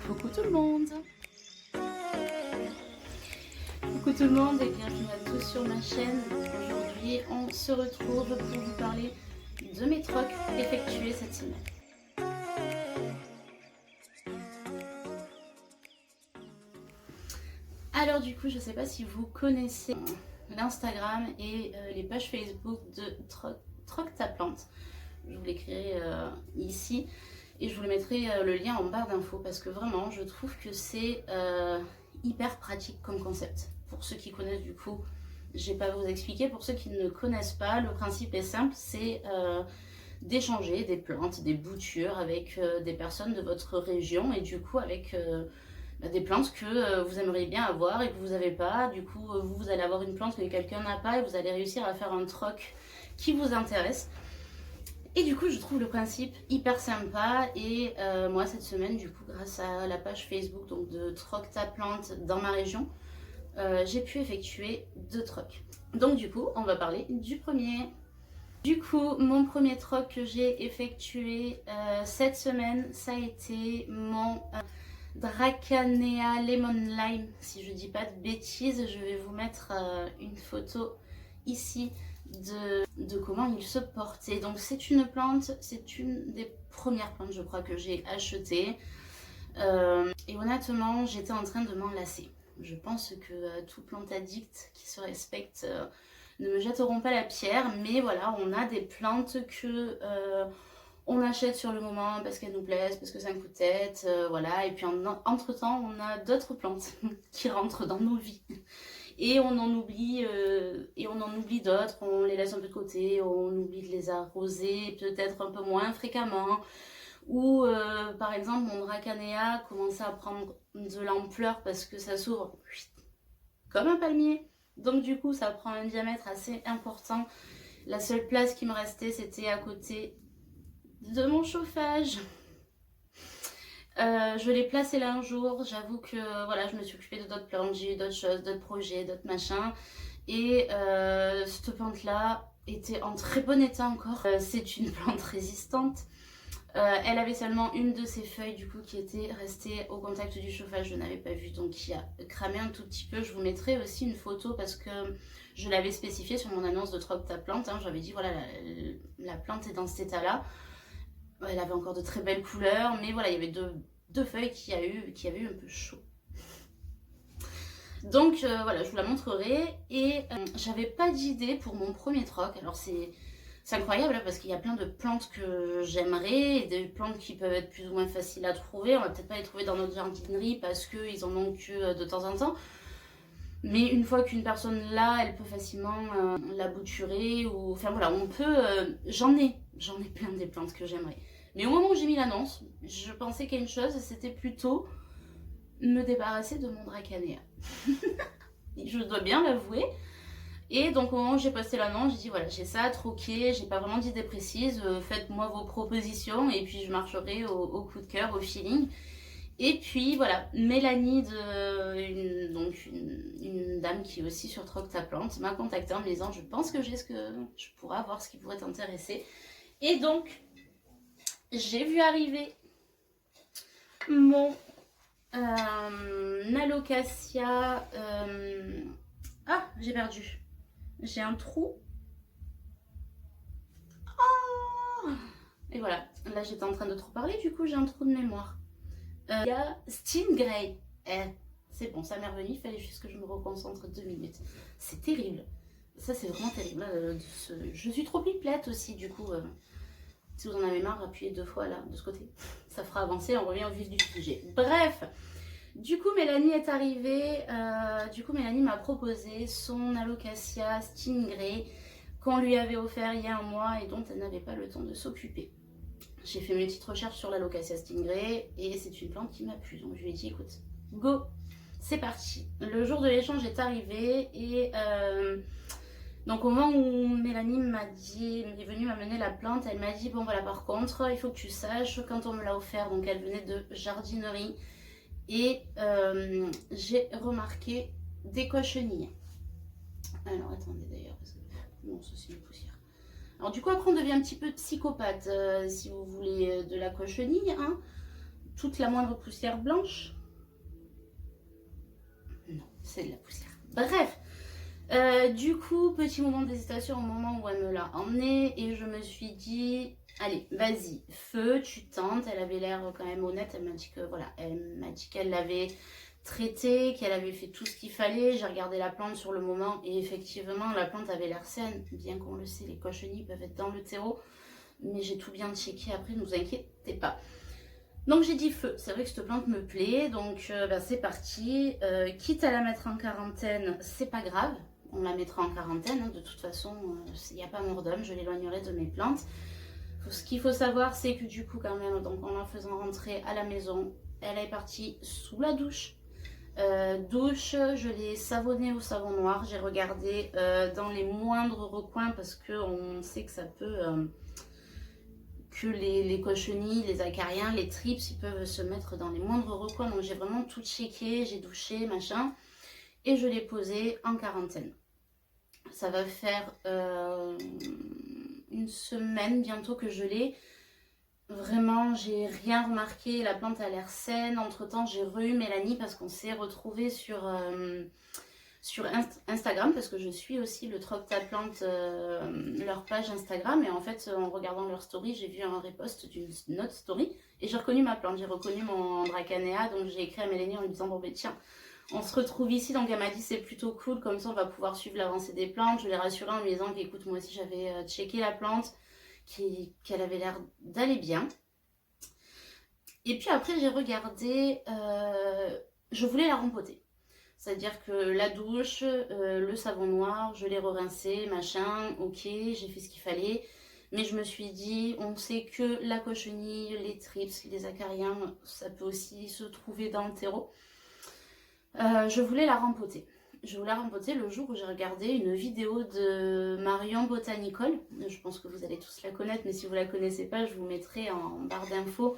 Coucou tout le monde. Coucou tout le monde et bienvenue à tous sur ma chaîne. Aujourd'hui on se retrouve pour vous parler de mes trocs effectués cette semaine. Alors du coup je ne sais pas si vous connaissez l'Instagram et les pages Facebook de Troc ta plante. Je vous l'écrirai ici. Et je vous mettrai le lien en barre d'infos parce que vraiment je trouve que c'est hyper pratique comme concept. Pour ceux qui connaissent du coup, je vais pas vous expliquer. Pour ceux qui ne connaissent pas, le principe est simple, c'est d'échanger des plantes, des boutures avec des personnes de votre région et du coup avec des plantes que vous aimeriez bien avoir et que vous n'avez pas. Du coup vous allez avoir une plante que quelqu'un n'a pas et vous allez réussir à faire un troc qui vous intéresse. Et du coup, je trouve le principe hyper sympa et moi cette semaine, du coup, grâce à la page Facebook donc de Troc ta plante dans ma région, j'ai pu effectuer 2 trocs. Donc du coup, on va parler du premier. Du coup, mon premier troc que j'ai effectué cette semaine, ça a été mon Dracanea Lemon Lime. Si je dis pas de bêtises, je vais vous mettre une photo ici de comment il se portait. Donc c'est une plante, c'est une des premières plantes je crois que j'ai achetées et honnêtement j'étais en train de m'en lasser. Je pense que tout plante addict qui se respecte ne me jetteront pas la pierre, mais voilà, on a des plantes que on achète sur le moment parce qu'elles nous plaisent, parce que c'est un coup de tête, voilà, et puis entre temps on a d'autres plantes qui rentrent dans nos vies. Et on en oublie d'autres, on les laisse un peu de côté, on oublie de les arroser peut-être un peu moins fréquemment. Ou par exemple mon Dracanea commençait à prendre de l'ampleur parce que ça s'ouvre comme un palmier. Donc du coup ça prend un diamètre assez important. La seule place qui me restait c'était à côté de mon chauffage. Je l'ai placé là un jour, j'avoue que voilà, je me suis occupée de d'autres plantes, j'ai eu d'autres choses, d'autres projets, d'autres machins. Et cette plante là était en très bon état encore. C'est une plante résistante. Elle avait seulement une de ses feuilles du coup qui était restée au contact du chauffage, je n'avais pas vu, donc qui a cramé un tout petit peu. Je vous mettrai aussi une photo parce que je l'avais spécifié sur mon annonce de Troc ta plante, hein. J'avais dit voilà, la plante est dans cet état là. Elle avait encore de très belles couleurs, mais voilà, il y avait deux feuilles qui avaient eu un peu chaud. Donc voilà, je vous la montrerai. Et j'avais pas d'idée pour mon premier troc. Alors c'est incroyable hein, parce qu'il y a plein de plantes que j'aimerais et des plantes qui peuvent être plus ou moins faciles à trouver. On va peut-être pas les trouver dans notre jardinerie parce qu'ils en ont que de temps en temps. Mais une fois qu'une personne l'a, elle peut facilement la bouturer ou enfin voilà, on peut j'en ai plein des plantes que j'aimerais. Mais au moment où j'ai mis l'annonce, je pensais qu'à une chose, c'était plutôt me débarrasser de mon Dracanea. Je dois bien l'avouer. Et donc au moment où j'ai posté l'annonce, j'ai dit voilà, j'ai ça à troquer, j'ai pas vraiment d'idée précise, faites-moi vos propositions et puis je marcherai au coup de cœur, au feeling. Et puis voilà, Mélanie, une dame qui est aussi sur Troc ta plante, m'a contacté en me disant je pense que j'ai ce que je pourrais avoir, ce qui pourrait t'intéresser. Et donc, j'ai vu arriver mon Alocasia. Ah, j'ai perdu. J'ai un trou. Oh et voilà, là j'étais en train de trop parler, du coup j'ai un trou de mémoire. Il y a Stingray. C'est bon, ça m'est revenu, il fallait juste que je me reconcentre 2 minutes. C'est terrible. Ça, c'est vraiment terrible. Je suis trop pipelette aussi, du coup. Si vous en avez marre, appuyez 2 fois là, de ce côté. Ça fera avancer, on revient au vif du sujet. Bref, du coup, Mélanie est arrivée. Mélanie m'a proposé son Alocasia Stingray qu'on lui avait offert il y a un mois et dont elle n'avait pas le temps de s'occuper. J'ai fait mes petites recherches sur l'Alocasia Stingray et c'est une plante qui m'a plu. Donc je lui ai dit écoute, go, c'est parti. Le jour de l'échange est arrivé et donc au moment où Mélanie est venue m'amener la plante, elle m'a dit bon voilà, par contre il faut que tu saches, quand on me l'a offert, donc elle venait de jardinerie et j'ai remarqué des cochenilles. Alors attendez d'ailleurs, parce que non, ça c'est une poussière. Alors du coup après on devient un petit peu psychopathe si vous voulez de la cochenille, hein. toute la moindre poussière blanche. Non, c'est de la poussière. Bref, du coup, petit moment d'hésitation au moment où elle me l'a emmenée et je me suis dit, allez, vas-y, feu, tu tentes. Elle avait l'air quand même honnête, elle m'a dit que voilà, elle m'a dit qu'elle l'avait traitée, qu'elle avait fait tout ce qu'il fallait. J'ai regardé la plante sur le moment et effectivement, la plante avait l'air saine, bien qu'on le sait, les cochenilles peuvent être dans le terreau, mais j'ai tout bien checké après, ne vous inquiétez pas. Donc j'ai dit feu, c'est vrai que cette plante me plaît, donc c'est parti. Quitte à la mettre en quarantaine, c'est pas grave, on la mettra en quarantaine, hein. De toute façon, il n'y a pas mort d'homme, je l'éloignerai de mes plantes. Ce qu'il faut savoir, c'est que du coup quand même, donc en la faisant rentrer à la maison, elle est partie sous la douche. Douche, je l'ai savonnée au savon noir, j'ai regardé dans les moindres recoins parce qu'on sait que ça peut... que les cochenilles, les acariens, les trips, ils peuvent se mettre dans les moindres recoins. Donc j'ai vraiment tout checké, j'ai douché, machin. Et je l'ai posé en quarantaine. Ça va faire une semaine bientôt que je l'ai. Vraiment, j'ai rien remarqué. La plante a l'air saine. Entre temps, j'ai re-eu Mélanie parce qu'on s'est retrouvés sur Instagram, parce que je suis aussi le Troc Ta Plante, leur page Instagram, et en fait en regardant leur story j'ai vu un repost d'une autre story et j'ai reconnu ma plante, j'ai reconnu mon Dracanea, donc j'ai écrit à Mélanie en lui disant bon ben tiens, on se retrouve ici, donc elle m'a dit c'est plutôt cool, comme ça on va pouvoir suivre l'avancée des plantes. Je l'ai rassurée en lui disant qu'écoute, moi aussi j'avais checké la plante, qu'elle avait l'air d'aller bien. Et puis après j'ai regardé, je voulais la rempoter. C'est-à-dire que la douche, le savon noir, je l'ai rincé, machin, ok, j'ai fait ce qu'il fallait. Mais je me suis dit, on sait que la cochenille, les trips, les acariens, ça peut aussi se trouver dans le terreau. Je voulais la rempoter. Je voulais la rempoter le jour où j'ai regardé une vidéo de Marion Botanicole. Je pense que vous allez tous la connaître, mais si vous ne la connaissez pas, je vous mettrai en barre d'infos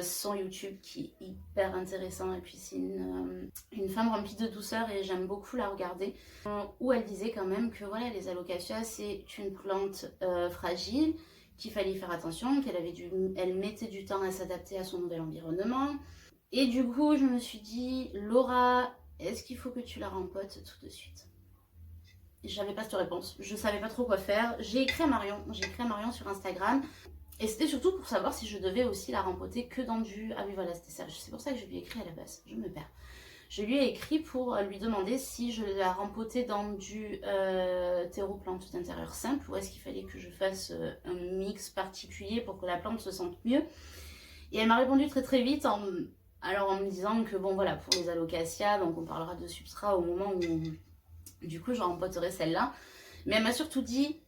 son YouTube qui est hyper intéressant, et puis c'est une femme remplie de douceur et j'aime beaucoup la regarder, où elle disait quand même que voilà, les alocasias c'est une plante fragile, qu'il fallait y faire attention, elle mettait du temps à s'adapter à son nouvel environnement. Et du coup je me suis dit, Laura, est-ce qu'il faut que tu la rempotes tout de suite? J'avais pas cette réponse, je savais pas trop quoi faire. J'ai écrit à Marion sur Instagram. Et c'était surtout pour savoir si je devais aussi la rempoter que dans du... Ah oui, voilà, c'était ça. C'est pour ça que je lui ai écrit à la base. Je me perds. Je lui ai écrit pour lui demander si je la rempotais dans du terreau plante d'intérieur simple, ou est-ce qu'il fallait que je fasse un mix particulier pour que la plante se sente mieux. Et elle m'a répondu très très vite en me disant que bon voilà, pour les alocasias, donc on parlera de substrat au moment où du coup je rempoterai celle-là. Mais elle m'a surtout dit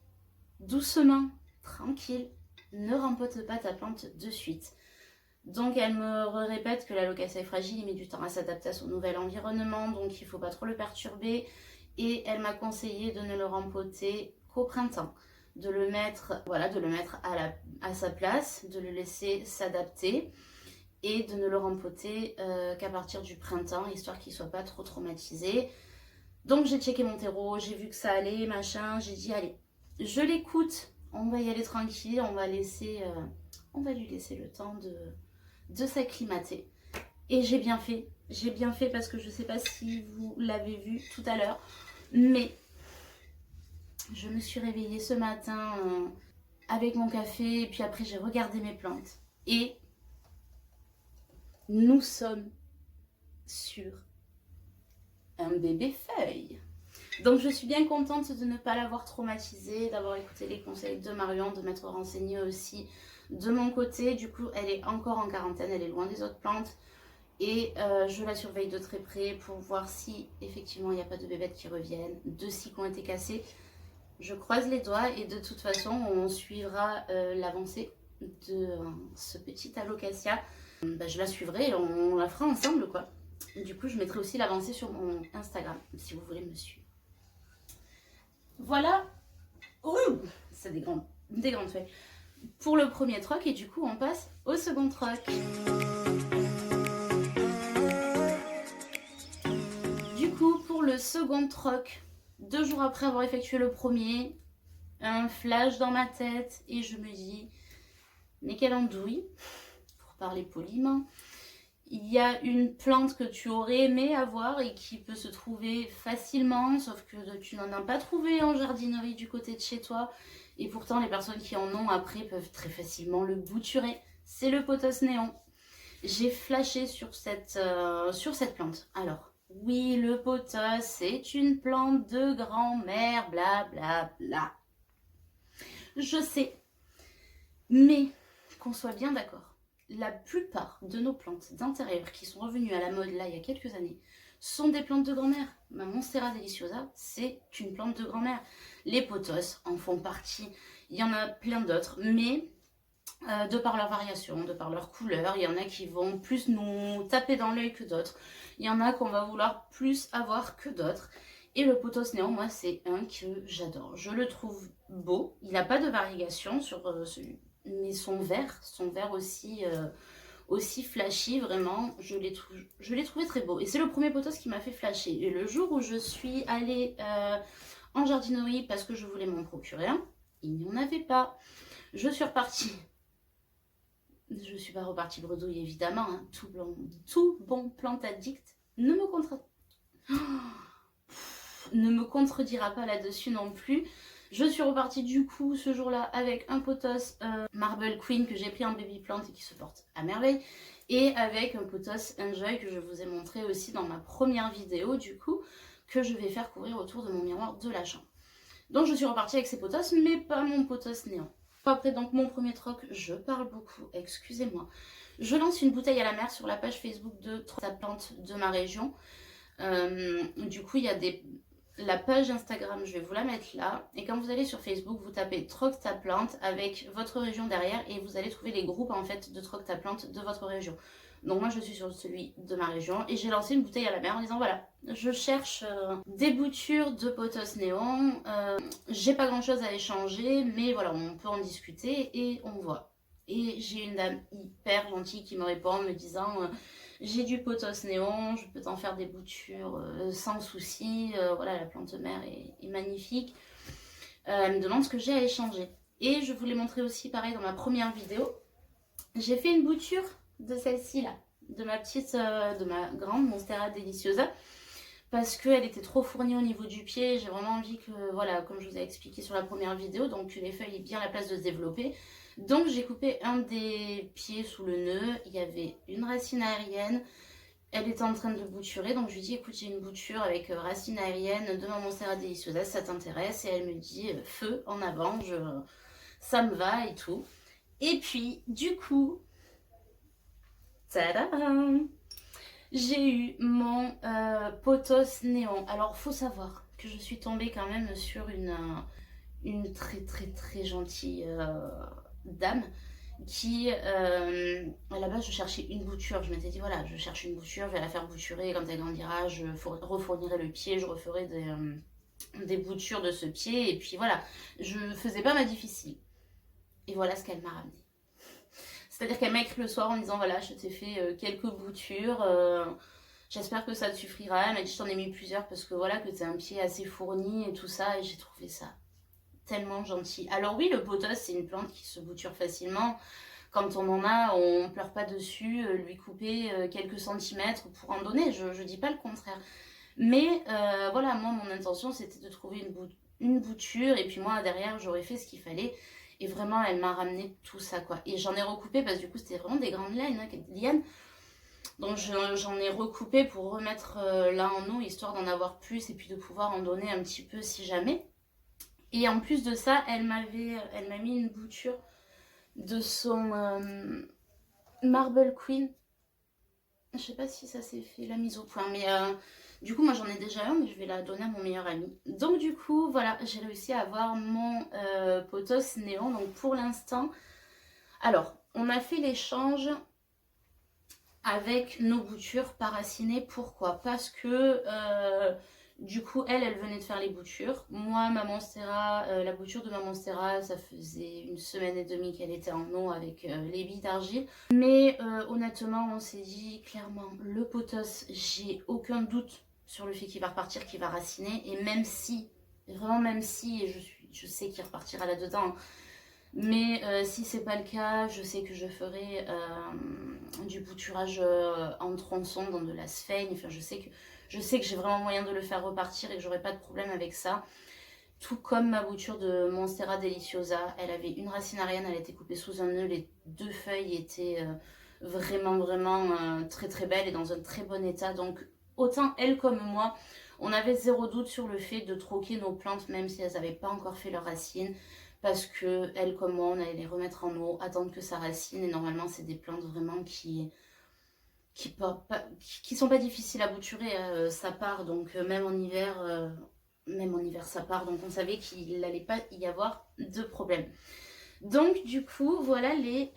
doucement, tranquille, ne rempote pas ta plante de suite. Donc elle me répète que l'alocasia est fragile, il met du temps à s'adapter à son nouvel environnement, donc il ne faut pas trop le perturber. Et elle m'a conseillé de ne le rempoter qu'au printemps, de le mettre à sa place, de le laisser s'adapter et de ne le rempoter qu'à partir du printemps, histoire qu'il ne soit pas trop traumatisé. Donc j'ai checké mon terreau, j'ai vu que ça allait, machin, j'ai dit allez, je l'écoute. On va y aller tranquille, on va lui laisser le temps de s'acclimater. Et j'ai bien fait parce que je ne sais pas si vous l'avez vu tout à l'heure, mais je me suis réveillée ce matin avec mon café, et puis après j'ai regardé mes plantes. Et nous sommes sur un bébé feuille. Donc je suis bien contente de ne pas l'avoir traumatisée, d'avoir écouté les conseils de Marion, de m'être renseignée aussi de mon côté. Du coup elle est encore en quarantaine, elle est loin des autres plantes. Et je la surveille de très près pour voir si effectivement il n'y a pas de bébêtes qui reviennent, de scies qui ont été cassées. Je croise les doigts et de toute façon on suivra l'avancée de ce petit alocasia. Je la suivrai et on la fera ensemble quoi. Du coup je mettrai aussi l'avancée sur mon Instagram si vous voulez me suivre. Voilà, c'est des grandes feuilles pour le premier troc, et du coup on passe au second troc. Du coup pour le second troc, 2 jours après avoir effectué le premier, un flash dans ma tête et je me dis mais quelle andouille, pour parler poliment. Il y a une plante que tu aurais aimé avoir et qui peut se trouver facilement, sauf que tu n'en as pas trouvé en jardinerie du côté de chez toi. Et pourtant, les personnes qui en ont après peuvent très facilement le bouturer. C'est le pothos néon. J'ai flashé sur cette plante. Alors, oui, le pothos, c'est une plante de grand-mère, bla bla bla. Je sais, mais qu'on soit bien d'accord. La plupart de nos plantes d'intérieur qui sont revenues à la mode là il y a quelques années sont des plantes de grand-mère. Ma Monstera deliciosa, c'est une plante de grand-mère. Les pothos en font partie. Il y en a plein d'autres, mais de par leur variation, de par leur couleur, il y en a qui vont plus nous taper dans l'œil que d'autres. Il y en a qu'on va vouloir plus avoir que d'autres. Et le pothos néon, moi, c'est un que j'adore. Je le trouve beau. Il n'a pas de variegation sur celui. Mais son vert aussi, aussi flashy, vraiment, je l'ai trouvé très beau. Et c'est le premier pothos qui m'a fait flasher. Et le jour où je suis allée en jardinerie parce que je voulais m'en procurer un, il n'y en avait pas. Je suis repartie. Je ne suis pas repartie bredouille, évidemment. Hein. Tout bon plant addict ne me contredira pas là-dessus non plus. Je suis repartie du coup ce jour-là avec un pothos Marble Queen que j'ai pris en baby plant et qui se porte à merveille. Et avec un pothos Enjoy que je vous ai montré aussi dans ma première vidéo du coup, que je vais faire couvrir autour de mon miroir de la chambre. Donc je suis repartie avec ces pothos, mais pas mon pothos néon. Après donc mon premier troc, je parle beaucoup, excusez-moi. Je lance une bouteille à la mer sur la page Facebook de ta plante de ma région. Du coup il y a la page Instagram, je vais vous la mettre là. Et quand vous allez sur Facebook, vous tapez Troc ta plante avec votre région derrière et vous allez trouver les groupes en fait de Troc ta plante de votre région. Donc moi je suis sur celui de ma région et j'ai lancé une bouteille à la mer en disant voilà, je cherche des boutures de pothos néon. J'ai pas grand chose à échanger, mais voilà, on peut en discuter et on voit. Et j'ai une dame hyper gentille qui me répond me disant j'ai du pothos néon, je peux t'en faire des boutures sans souci. Voilà, la plante mère est magnifique. Elle me demande ce que j'ai à échanger. Et je vous l'ai montré aussi pareil dans ma première vidéo. J'ai fait une bouture de celle-ci là, de ma grande Monstera deliciosa. Parce qu'elle était trop fournie au niveau du pied. J'ai vraiment envie que, voilà, comme je vous ai expliqué sur la première vidéo, donc que les feuilles aient bien la place de se développer. Donc j'ai coupé un des pieds sous le nœud, il y avait une racine aérienne, elle était en train de bouturer, donc je lui dis écoute j'ai une bouture avec racine aérienne de ma Monstera deliciosa, ça t'intéresse? Et elle me dit feu en avant, ça me va et tout. Et puis du coup, tadam, j'ai eu mon pothos néon. Alors faut savoir que je suis tombée quand même sur une très très très gentille dame qui à la base je cherchais une bouture, je m'étais dit voilà je cherche une bouture, je vais la faire bouturer, quand elle grandira je refournirai le pied, je referai des boutures de ce pied et puis voilà, je faisais pas ma difficile et voilà ce qu'elle m'a ramené. C'est-à-dire qu'elle m'a écrit le soir en me disant voilà je t'ai fait quelques boutures, j'espère que ça te suffira. Elle m'a dit je t'en ai mis plusieurs parce que voilà que t'as un pied assez fourni et tout ça et j'ai trouvé ça tellement gentil. Alors oui, le pothos, c'est une plante qui se bouture facilement. Quand on en a, on pleure pas dessus, lui couper quelques centimètres pour en donner. Je dis pas le contraire. Mais voilà, moi, mon intention, c'était de trouver une bouture. Et puis moi, derrière, j'aurais fait ce qu'il fallait. Et vraiment, elle m'a ramené tout ça, quoi. Et j'en ai recoupé parce que du coup, c'était vraiment des grandes lianes. Donc j'en ai recoupé pour remettre là en eau, histoire d'en avoir plus et puis de pouvoir en donner un petit peu si jamais. Et en plus de ça, elle m'a mis une bouture de son Marble Queen. Je sais pas si ça s'est fait la mise au point, mais du coup, moi j'en ai déjà un, mais je vais la donner à mon meilleur ami. Donc du coup, voilà, j'ai réussi à avoir mon pothos néon. Donc pour l'instant, alors, on a fait l'échange avec nos boutures paracinées. Pourquoi? Parce que du coup, elle venait de faire les boutures. Moi, ma Monstera, la bouture de ma Monstera, ça faisait 1 semaine et demie qu'elle était en eau avec les billes d'argile. Mais honnêtement, on s'est dit clairement, le pothos, j'ai aucun doute sur le fait qu'il va repartir, qu'il va raciner. Et même si, vraiment même si, et je sais qu'il repartira là-dedans, mais si c'est pas le cas, je sais que je ferai bouturage en tronçon dans de la sphaigne. Enfin, je sais que j'ai vraiment moyen de le faire repartir et que j'aurai pas de problème avec ça. Tout comme ma bouture de Monstera Deliciosa, elle avait une racine arienne, elle a été coupée sous un nœud, les 2 feuilles étaient vraiment très très belles et dans un très bon état. Donc autant elle comme moi, on avait 0 doute sur le fait de troquer nos plantes même si elles n'avaient pas encore fait leurs racines. Parce que elle comme moi, on allait les remettre en eau, attendre que ça racine. Et normalement, c'est des plantes vraiment qui sont pas difficiles à bouturer. Ça part, donc même en hiver ça part. Donc on savait qu'il n'allait pas y avoir de problème. Donc du coup, voilà les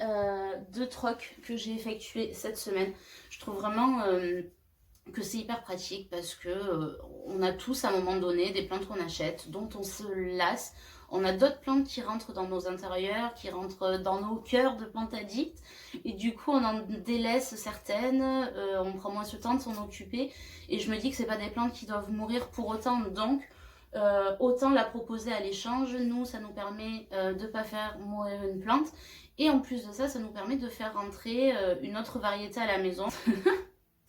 2 trocs que j'ai effectués cette semaine. Je trouve vraiment que c'est hyper pratique parce que on a tous à un moment donné des plantes qu'on achète, dont on se lasse. On a d'autres plantes qui rentrent dans nos intérieurs, qui rentrent dans nos cœurs de plantes addictes. Et du coup, on en délaisse certaines, on prend moins ce temps de s'en occuper. Et je me dis que c'est pas des plantes qui doivent mourir pour autant. Donc, autant la proposer à l'échange. Nous, ça nous permet de pas faire mourir une plante. Et en plus de ça, ça nous permet de faire rentrer une autre variété à la maison.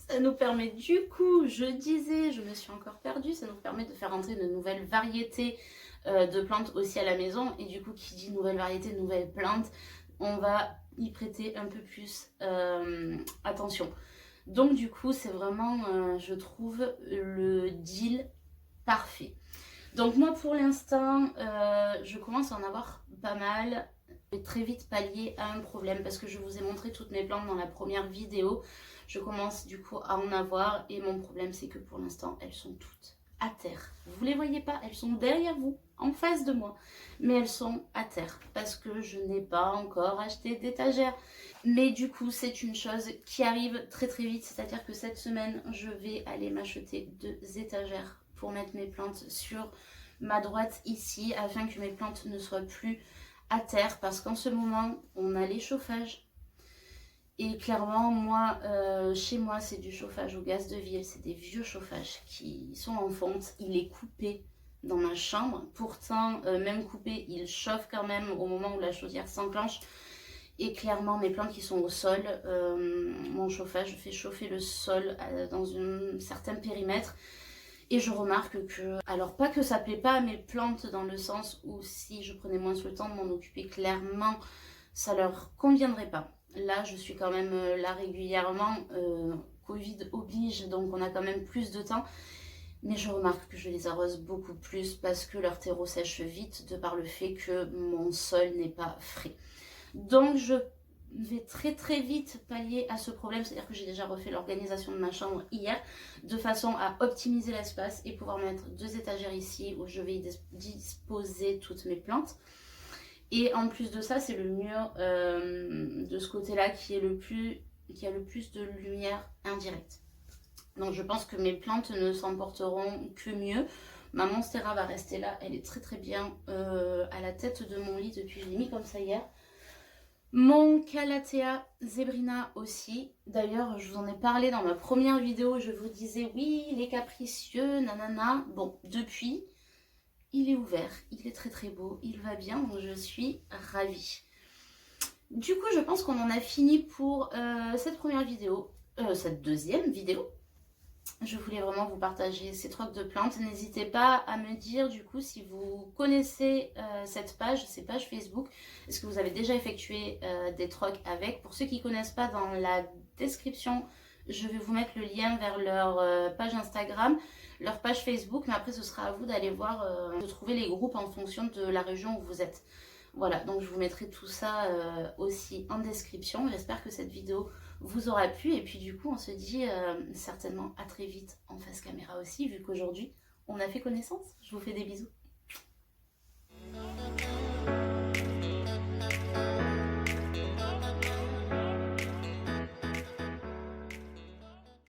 Ça nous permet du coup, je me suis encore perdue, ça nous permet de faire rentrer de nouvelles variétés de plantes aussi à la maison. Et du coup, qui dit nouvelle variété, nouvelle plante, on va y prêter un peu plus attention. Donc du coup, c'est vraiment, je trouve, le deal parfait. Donc moi, pour l'instant, je commence à en avoir pas mal. Je vais très vite pallier à un problème parce que je vous ai montré toutes mes plantes dans la première vidéo. Je commence du coup à en avoir et mon problème, c'est que pour l'instant, elles sont toutes à terre. Vous les voyez pas, elles sont derrière vous, en face de moi, mais elles sont à terre parce que je n'ai pas encore acheté d'étagère. Mais du coup, c'est une chose qui arrive très très vite, c'est-à-dire que cette semaine, je vais aller m'acheter 2 étagères pour mettre mes plantes sur ma droite ici, afin que mes plantes ne soient plus à terre, parce qu'en ce moment, on a les chauffages. Et clairement, moi, chez moi, c'est du chauffage au gaz de ville. C'est des vieux chauffages qui sont en fonte. Il est coupé dans ma chambre. Pourtant, même coupé, il chauffe quand même au moment où la chaudière s'enclenche. Et clairement, mes plantes qui sont au sol, mon chauffage fait chauffer le sol dans un certain périmètre. Et je remarque que, alors pas que ça plaît pas à mes plantes dans le sens où si je prenais moins le temps de m'en occuper, clairement, ça leur conviendrait pas. Là, je suis quand même là régulièrement, Covid oblige, donc on a quand même plus de temps. Mais je remarque que je les arrose beaucoup plus parce que leur terreau sèche vite de par le fait que mon sol n'est pas frais. Donc je vais très très vite pallier à ce problème, c'est-à-dire que j'ai déjà refait l'organisation de ma chambre hier de façon à optimiser l'espace et pouvoir mettre 2 étagères ici où je vais disposer toutes mes plantes. Et en plus de ça, c'est le mur de ce côté-là qui a le plus de lumière indirecte. Donc je pense que mes plantes ne s'en porteront que mieux. Ma Monstera va rester là, elle est très très bien à la tête de mon lit depuis que je l'ai mis comme ça hier. Mon Calathea zebrina aussi. D'ailleurs, je vous en ai parlé dans ma première vidéo, je vous disais oui, les capricieux, nanana. Bon, depuis, il est ouvert, il est très très beau, il va bien, donc je suis ravie. Du coup, je pense qu'on en a fini pour cette première vidéo, cette deuxième vidéo. Je voulais vraiment vous partager ces trocs de plantes. N'hésitez pas à me dire du coup si vous connaissez cette page, ces pages Facebook. Est-ce que vous avez déjà effectué des trocs avec? Pour ceux qui ne connaissent pas, dans la description, je vais vous mettre le lien vers leur page Instagram, leur page Facebook. Mais après, ce sera à vous d'aller voir, de trouver les groupes en fonction de la région où vous êtes. Voilà, donc je vous mettrai tout ça aussi en description. J'espère que cette vidéo vous aura plu. Et puis du coup, on se dit certainement à très vite en face caméra aussi, vu qu'aujourd'hui, on a fait connaissance. Je vous fais des bisous.